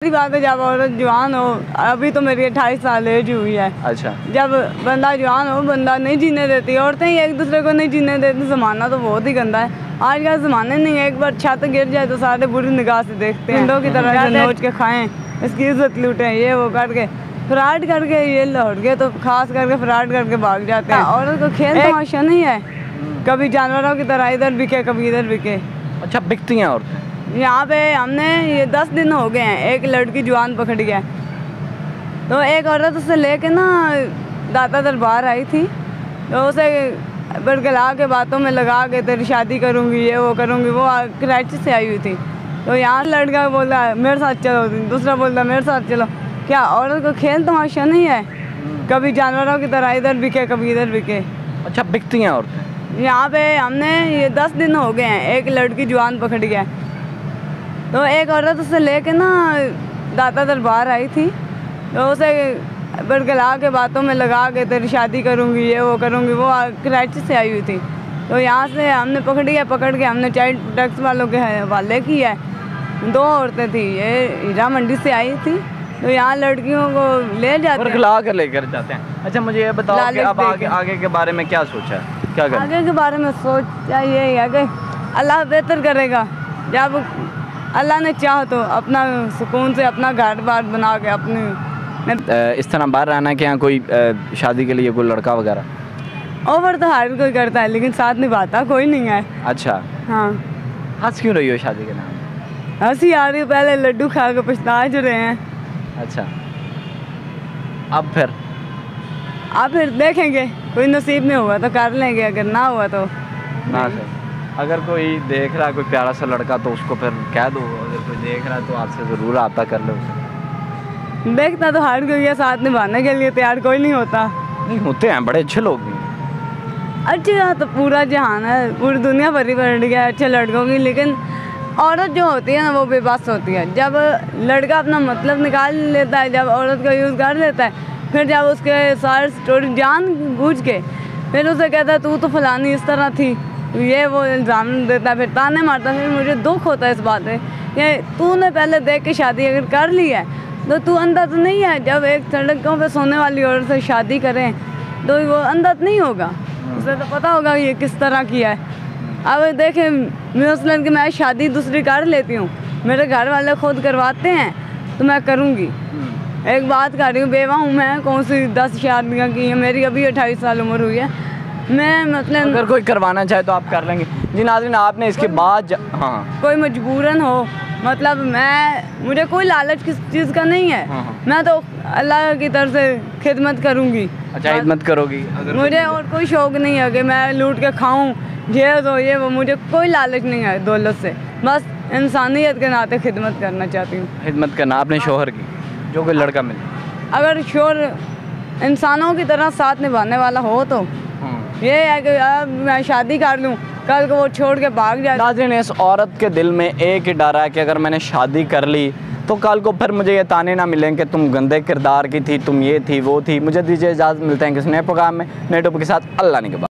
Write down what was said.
ही बात है, जब औरत जवान हो, अभी तो मेरी 28 साल एज हुई है। अच्छा, जब बंदा जवान हो, बंदा नहीं जीने देती, औरतें ही एक दूसरे को नहीं जीने देती। ज़माना तो बहुत ही गंदा है आज का ज़माने। नहीं है, एक बार छत गिर जाए तो सारे बुरी निगाह से देखते हैं, हिंदों की तरह नोच के खाएं, इसकी इज्जत लूटें, ये वो करके फ्रॉड करके ये लौट गए, तो खास करके फ्रॉड करके भाग जाते हैं। औरत को खेल तमाशा नहीं है, कभी जानवरों की तरह इधर बिके कभी इधर बिके। अच्छा, बिकती हैं औरतें यहाँ पे हमने ये 10 दिन हो गए हैं, एक लड़की जवान पकड़ गया, तो एक औरत उसे लेके ना दाता दरबार आई थी, तो उसे बरगला के बातों में लगा के तेरी शादी करूँगी, ये वो करूँगी। वो कराची से आई हुई थी, तो यहाँ लड़का बोला मेरे साथ चलो, दूसरा बोलता मेरे साथ चलो। क्या औरत को खेल तमाशा नहीं है, कभी जानवरों की तरह इधर बिके कभी इधर बिके। अच्छा, बिकती हैं औरतें यहाँ पे हमने ये 10 दिन हो गए हैं, एक लड़की जवान पकड़ गया, तो एक औरत उसे लेके ना दाता दरबार आई थी, तो उसे बरगला के बातों में लगा के तेरी शादी करूँगी, ये वो करूँगी। वो कराची से आई हुई थी, तो यहाँ से हमने पकड़ के हमने चाइल्ड प्रोटेक्शन वालों के हवाले की है। 2 औरतें थी, ये हीरा मंडी से आई थी, तो यहाँ लड़कियों को ले जाते हैं, बरगला कर लेकर जाते हैं। अच्छा, मुझे ये बताओ कि अब आगे के बारे में क्या सोचा है, क्या करना? आगे के बारे में सोचा ये है कि अल्लाह बेहतर करेगा। जब अल्लाह ने चाह तो अपना सुकून से अपना घर बार बना के अपने इस तरह बाहर रहना कि यहाँ कोई शादी के लिए कोई लड़का वगैरह ओवर तो हर कोई करता है, लेकिन साथ निभाता कोई नहीं है। अच्छा, हाँ, हंस क्यों रही हो शादी के नाम? हंसी आ रही, पहले लड्डू खा के पछता जो रहे हैं। अच्छा, अब फिर देखेंगे, कोई नसीब में हुआ तो कर लेंगे, अगर ना हुआ तो ना सही। अगर कोई देख रहा है कोई प्यारा सा लड़का तो उसको फिर कह दो, अगर कोई देख रहा है तो आपसे ज़रूर रब्ता कर लो उसे। देखता तो हर कोई है, साथ निभाने के लिए तैयार कोई नहीं होता। नहीं होते हैं, बड़े अच्छे लोग भी हैं। अच्छा, तो पूरा जहान है, पूरी दुनिया भरी पड़ गया अच्छे लड़कों की, लेकिन औरत जो होती है ना वो बेबस होती है। जब लड़का अपना मतलब निकाल लेता है, जब औरत का यूज़ कर लेता है, फिर जब उसके सारे स्टोरी जान बूझ के फिर उसे कहता है तू तो फलानी इस तरह थी, ये वो इल्ज़ाम देता है, फिर ताने मारता है। फिर मुझे दुख होता है इस बात पे कि तूने पहले देख के शादी अगर कर ली है तो तू अंधा तो नहीं है। जब एक सड़कों पे सोने वाली औरत से शादी करें तो वो अंधा तो नहीं होगा, उसे तो पता होगा ये किस तरह किया है। अब देखें, मुस्लिम की मैं शादी दूसरी कर लेती हूँ, मेरे घर वाले खुद करवाते हैं तो मैं करूँगी। एक बात कर रही हूँ, बेवा हूँ मैं, कौन सी 10 शादियाँ की हैं, मेरी अभी 28 साल उम्र हुई है। मैं मतलब अगर कोई करवाना चाहे तो आप कर लेंगे जी। नाज़रीन, आपने इसके बाद हाँ, कोई मजबूरन हो, मतलब मुझे कोई लालच किस चीज़ का नहीं है। मैं तो अल्लाह की तरफ से खिदमत करूँगी। अच्छा, खिदमत करोगी? अगर मुझे और कोई शौक़ नहीं है कि मैं लूट के खाऊं, ये तो ये वो, मुझे कोई लालच नहीं है दौलत से, बस इंसानियत के नाते खिदमत करना चाहती हूँ। खिदमत करना अपने शोहर की, जो कोई लड़का मिले, अगर शोहर इंसानों की तरह साथ निभाने वाला हो तो ये है कि अब मैं शादी कर लूँ, कल को वो छोड़ के भाग जाए। नाज़रीन, इस औरत के दिल में एक ही डर है कि अगर मैंने शादी कर ली तो कल को फिर मुझे ये ताने ना मिलें कि तुम गंदे किरदार की थी, तुम ये थी वो थी। मुझे दीजिए इजाज़त, मिलते हैं किसी नए प्रोग्राम में नए टॉपिक के साथ। अल्लाह ने के बाद।